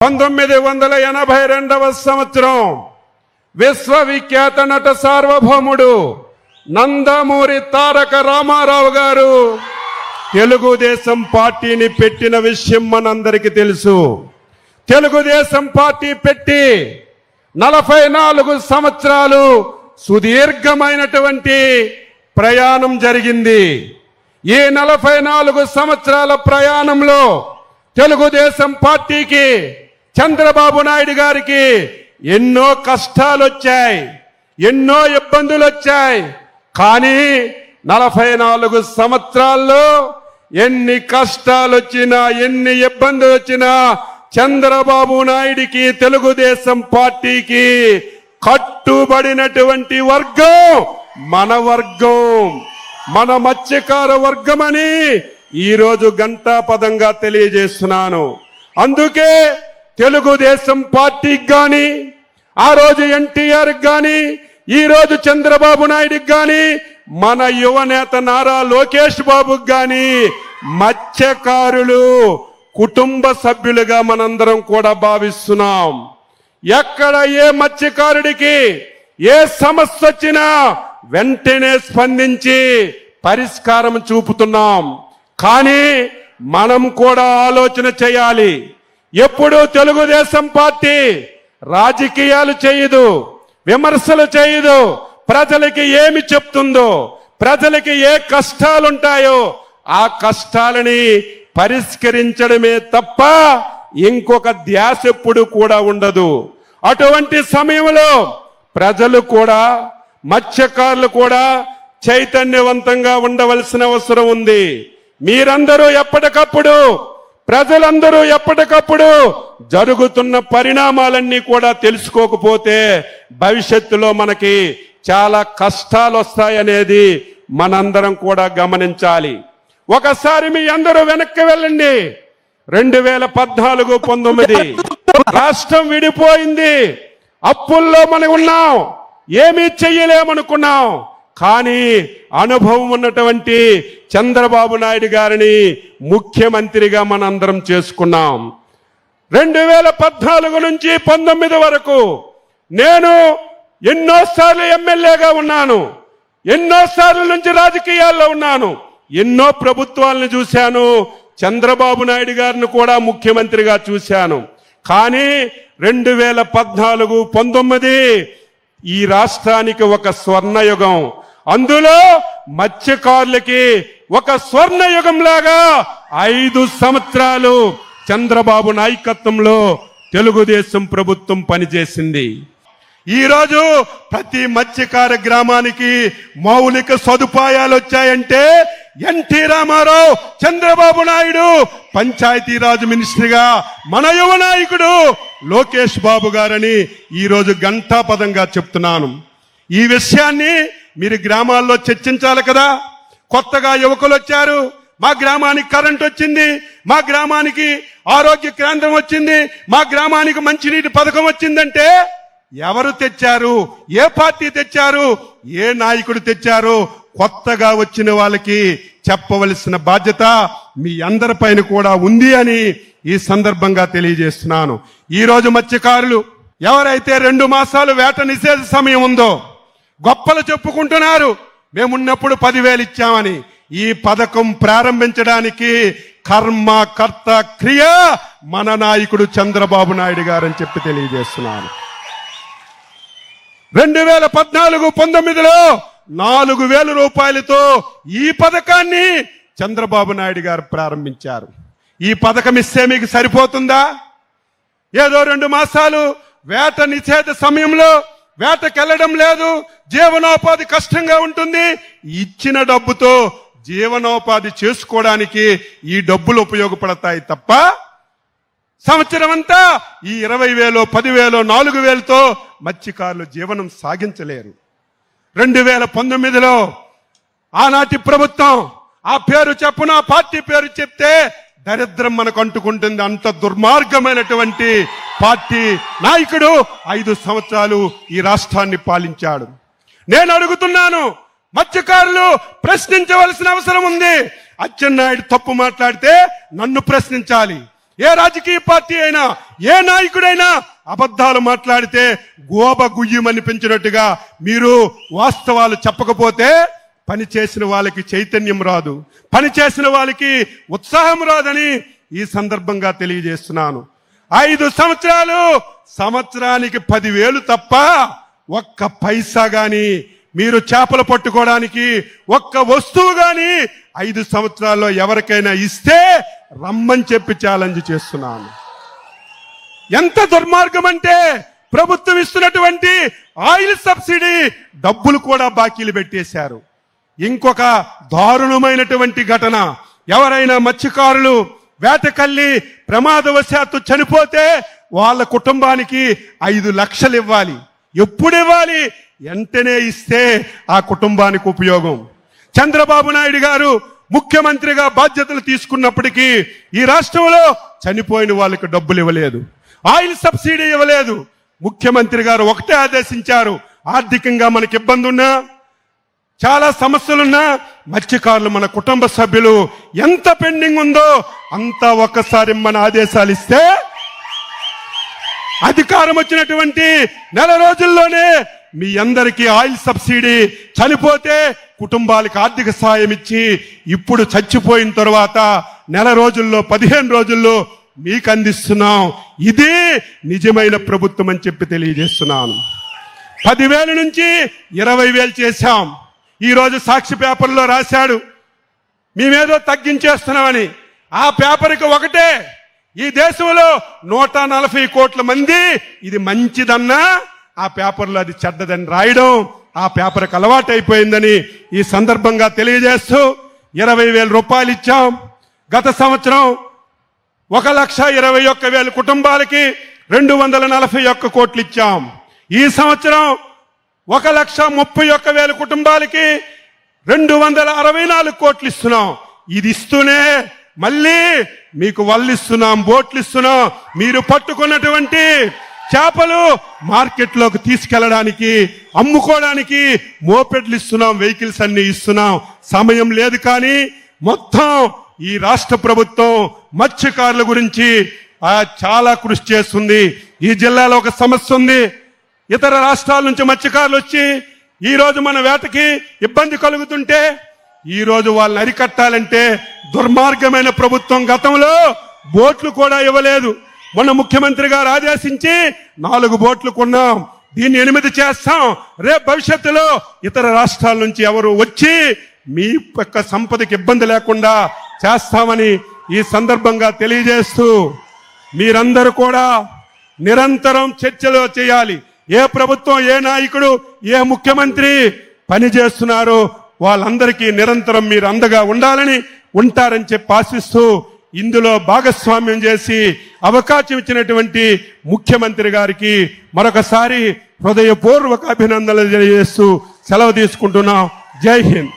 1982వ సంవత్సరం విశ్వవిఖ్యాత నట సార్వభౌముడు నందమూరి తారక రామారావు గారు తెలుగుదేశం పార్టీని పెట్టిన విషయం మనందరికీ తెలుసు. తెలుగుదేశం పార్టీ పెట్టి 44 సంవత్సరాలు సుదీర్ఘమైనటువంటి ప్రయాణం జరిగింది. ఈ 44 సంవత్సరాల ప్రయాణంలో తెలుగుదేశం పార్టీకి చంద్రబాబు నాయుడు గారికి ఎన్నో కష్టాలు వచ్చాయి, ఎన్నో ఇబ్బందులు వచ్చాయి. కానీ 44 సంవత్సరాల్లో ఎన్ని కష్టాలు వచ్చినా, ఎన్ని ఇబ్బందులు వచ్చినా చంద్రబాబు నాయుడికి తెలుగుదేశం పార్టీకి కట్టుబడినటువంటి వర్గం మన వర్గం, మన మత్స్యకార వర్గమని ఈరోజు ఘంటాపదంగా తెలియజేస్తున్నాను. అందుకే తెలుగుదేశం పార్టీకి గాని, ఆ రోజు ఎన్టీఆర్కి గాని, ఈ రోజు చంద్రబాబు నాయుడుకి గాని, మన యువనేత నారా లోకేష్ బాబుకి గాని మత్స్యకారులు కుటుంబ సభ్యులుగా మనందరం కూడా భావిస్తున్నాం. ఎక్కడ ఏ మత్స్యకారుడికి ఏ సమస్య వచ్చినా వెంటనే స్పందించి పరిష్కారం చూపుతున్నాం. కానీ మనం కూడా ఆలోచన చేయాలి. ఎప్పుడు తెలుగుదేశం పార్టీ రాజకీయాలు చేయదు, విమర్శలు చేయదు. ప్రజలకి ఏమి చెప్తుందో, ప్రజలకి ఏ కష్టాలుంటాయో ఆ కష్టాలని పరిష్కరించడమే తప్ప ఇంకొక ధ్యాస ఎప్పుడు కూడా ఉండదు. అటువంటి సమయంలో ప్రజలు కూడా, మత్స్యకారులు కూడా చైతన్యవంతంగా ఉండవలసిన అవసరం ఉంది. మీరందరూ ఎప్పటికప్పుడు, ప్రజలందరూ ఎప్పటికప్పుడు జరుగుతున్న పరిణామాలన్నీ కూడా తెలుసుకోకపోతే భవిష్యత్తులో మనకి చాలా కష్టాలు వస్తాయనేది మనందరం కూడా గమనించాలి. ఒకసారి మీ అందరూ వెనక్కి వెళ్ళండి. 2014-19 రాష్ట్రం విడిపోయింది. అప్పుల్లో మనం ఉన్నాం, ఏమీ చెయ్యలేమనుకున్నాం. కానీ అనుభవం ఉన్నటువంటి చంద్రబాబు నాయుడు గారిని ముఖ్యమంత్రిగా మనందరం చేసుకున్నాం. 2014 నుంచి 19 వరకు నేను ఎన్నోసార్లు ఎమ్మెల్యేగా ఉన్నాను, ఎన్నోసార్లు నుంచి రాజకీయాల్లో ఉన్నాను, ఎన్నో ప్రభుత్వాలను చూశాను, చంద్రబాబు నాయుడు గారిని కూడా ముఖ్యమంత్రిగా చూశాను. కానీ 2014-19 ఈ రాష్ట్రానికి ఒక స్వర్ణయుగం. అందులో మత్స్యకారులకి ఒక స్వర్ణయుగం లాగా 5 సంవత్సరాలు చంద్రబాబు నాయకత్వంలో తెలుగుదేశం ప్రభుత్వం పనిచేసింది. ఈరోజు ప్రతి మత్స్యకార గ్రామానికి మౌలిక సదుపాయాలు వచ్చాయంటే ఎన్టీ రామారావు, చంద్రబాబు నాయుడు, పంచాయతీరాజ్ మినిస్టర్గా మన యువ నాయకుడు లోకేష్ బాబు గారని ఈరోజు ఘంటాపదంగా చెప్తున్నాను. ఈ విషయాన్ని మీరు గ్రామాల్లో చర్చించాలి కదా. కొత్తగా యువకులు వచ్చారు, మా గ్రామానికి కరెంట్ వచ్చింది, మా గ్రామానికి ఆరోగ్య కేంద్రం వచ్చింది, మా గ్రామానికి మంచినీటి పథకం వచ్చిందంటే ఎవరు తెచ్చారు, ఏ పార్టీ తెచ్చారు, ఏ నాయకుడు తెచ్చారు? కొత్తగా వచ్చిన వాళ్ళకి చెప్పవలసిన బాధ్యత మీ అందరిపైన కూడా ఉంది అని ఈ సందర్భంగా తెలియజేస్తున్నాను. ఈ రోజు మత్స్యకారులు ఎవరైతే 2 మాసాలు వేట నిషేధ సమయం ఉందో గొప్పలు చెప్పుకుంటున్నారు, మేమున్నప్పుడు 10,000 ఇచ్చామని. ఈ పథకం ప్రారంభించడానికి కర్మ కర్త క్రియ మన నాయకుడు చంద్రబాబు నాయుడు గారని చెప్పి తెలియజేస్తున్నాను. 2014-19లో 4,000 రూపాయలతో ఈ పథకాన్ని చంద్రబాబు నాయుడు గారు ప్రారంభించారు. ఈ పథకం ఇస్తే మీకు సరిపోతుందా? ఏదో 2 మాసాలు వేట నిషేధ సమయంలో వేటకెళ్లడం లేదు, జీవనోపాధి కష్టంగా ఉంటుంది, ఇచ్చిన డబ్బుతో జీవనోపాధి చేసుకోవడానికి ఈ డబ్బులు ఉపయోగపడతాయి తప్ప సంవత్సరం అంతా ఈ 20,000, 10,000, 4,000తో మత్స్యకారులు జీవనం సాగించలేరు. 2019లో ఆనాటి ప్రభుత్వం, ఆ పేరు చెప్పున పార్టీ పేరు చెప్తే దరిద్రం మనకు అంటుకుంటుంది. అంత దుర్మార్గమైనటువంటి పార్టీ నాయకుడు 5 సంవత్సరాలు ఈ రాష్ట్రాన్ని పాలించాడు. నేను అడుగుతున్నాను, మత్స్యకారులు ప్రశ్నించవలసిన అవసరం ఉంది. అచ్చెన్నాయుడు తప్పు మాట్లాడితే నన్ను ప్రశ్నించాలి, ఏ రాజకీయ పార్టీ అయినా, ఏ నాయకుడైనా అబద్ధాలు మాట్లాడితే గోబ గుయ్యమనిపించినట్టుగా మీరు వాస్తవాలు చెప్పకపోతే పని చేసిన వాళ్ళకి చైతన్యం రాదు, పని చేసిన వాళ్ళకి ఉత్సాహం రాదని ఈ సందర్భంగా తెలియజేస్తున్నాను. 5 సంవత్సరాలు, సంవత్సరానికి 10,000 తప్ప ఒక్క పైసా గాని మీరు చేపలు పట్టుకోవడానికి ఒక్క వస్తువు గాని 5 సంవత్సరాల్లో ఎవరికైనా ఇస్తే రమ్మని చెప్పి ఛాలెంజ్ చేస్తున్నాను. ఎంత దుర్మార్గం అంటే ప్రభుత్వం ఇస్తున్నటువంటి ఆయిల్ సబ్సిడీ డబ్బులు కూడా బాకీలు పెట్టేశారు. ఇంకొక దారుణమైనటువంటి ఘటన, ఎవరైనా మత్స్యకారులు వేటకల్లి ప్రమాదవశాత్తు చనిపోతే వాళ్ళ కుటుంబానికి 5 లక్షలు ఇవ్వాలి. ఎప్పుడు ఇవ్వాలి? వెంటనే ఇస్తే ఆ కుటుంబానికి ఉపయోగం. చంద్రబాబు నాయుడు గారు ముఖ్యమంత్రిగా బాధ్యతలు తీసుకున్నప్పటికీ ఈ రాష్ట్రంలో చనిపోయిన వాళ్ళకి డబ్బులు ఇవ్వలేదు, ఆయిల్ సబ్సిడీ ఇవ్వలేదు. ముఖ్యమంత్రి గారు ఒకటే ఆదేశించారు, ఆర్థికంగా మనకి ఇబ్బంది ఉన్నా, చాలా సమస్యలున్నా మత్స్యకారులు మన కుటుంబ సభ్యులు ఎంత పెండింగ్ ఉందో అంతా ఒక్కసారి మన ఆదేశాలు ఇస్తే అధికారం వచ్చినటువంటి నెల రోజుల్లోనే మీ అందరికీ ఆయిల్ సబ్సిడీ, చనిపోతే కుటుంబాలకు ఆర్థిక సాయం ఇచ్చి ఇప్పుడు చచ్చిపోయిన తర్వాత నెల రోజుల్లో 15 రోజుల్లో మీకు అందిస్తున్నాం. ఇది నిజమైన ప్రభుత్వం అని చెప్పి తెలియజేస్తున్నాను. 10,000 నుంచి 20,000 చేశాం. ఈ రోజు సాక్షి పేపర్లో రాశాడు మేమేదో తగ్గించేస్తున్నామని. ఆ పేపర్కి ఒకటే, ఈ దేశంలో 140 కోట్ల మంది ఇది మంచిదన్నా ఆ పేపర్లో అది చెడ్డదని రాయడం ఆ పేపర్కి అలవాటు అయిపోయిందని ఈ సందర్భంగా తెలియజేస్తూ 20,000 రూపాయలు ఇచ్చాం. గత సంవత్సరం 1,21,000 కుటుంబాలకి 241 కోట్లు ఇచ్చాం. ఈ సంవత్సరం 1,31,000 కుటుంబాలకి 264 కోట్లు ఇస్తున్నాం. ఇది ఇస్తూనే మళ్ళీ మీకు వల్లు ఇస్తున్నాం, బోట్లు ఇస్తున్నాం. మీరు పట్టుకున్నటువంటి చేపలు మార్కెట్లోకి తీసుకెళ్లడానికి, అమ్ముకోవడానికి మోపెడ్లు ఇస్తున్నాం, వెహికల్స్ అన్ని ఇస్తున్నాం. సమయం లేదు కానీ మొత్తం ఈ రాష్ట్ర ప్రభుత్వం మత్స్యకారుల గురించి చాలా కృషి చేస్తుంది. ఈ జిల్లాలో ఒక సమస్య ఉంది. ఇతర రాష్ట్రాల నుంచి మత్స్యకారులు వచ్చి ఈ రోజు మన వేటకి ఇబ్బంది కలుగుతుంటే ఈ రోజు వాళ్ళని అరికట్టాలంటే దుర్మార్గమైన ప్రభుత్వం గతంలో బోట్లు కూడా ఇవ్వలేదు. మొన్న ముఖ్యమంత్రి గారు ఆదేశించి 4 బోట్లు కొన్నాం, దీన్ని 8 చేస్తాం. రేపు భవిష్యత్తులో ఇతర రాష్ట్రాల నుంచి ఎవరు వచ్చి మీ యొక్క సంపదకి ఇబ్బంది లేకుండా చేస్తామని ఈ సందర్భంగా తెలియజేస్తూ మీరందరూ కూడా నిరంతరం చర్చలు చేయాలి. ఏ ప్రభుత్వం, ఏ నాయకుడు, ఏ ముఖ్యమంత్రి పని చేస్తున్నారో వాళ్ళందరికీ నిరంతరం మీరు అండగా ఉండాలని, ఉంటారని చెప్పి ఆశిస్తూ ఇందులో భాగస్వామ్యం చేసి అవకాశం ఇచ్చినటువంటి ముఖ్యమంత్రి గారికి మరొకసారి హృదయపూర్వక అభినందనలు తెలియజేస్తూ సెలవు తీసుకుంటున్నాం. జై హింద్.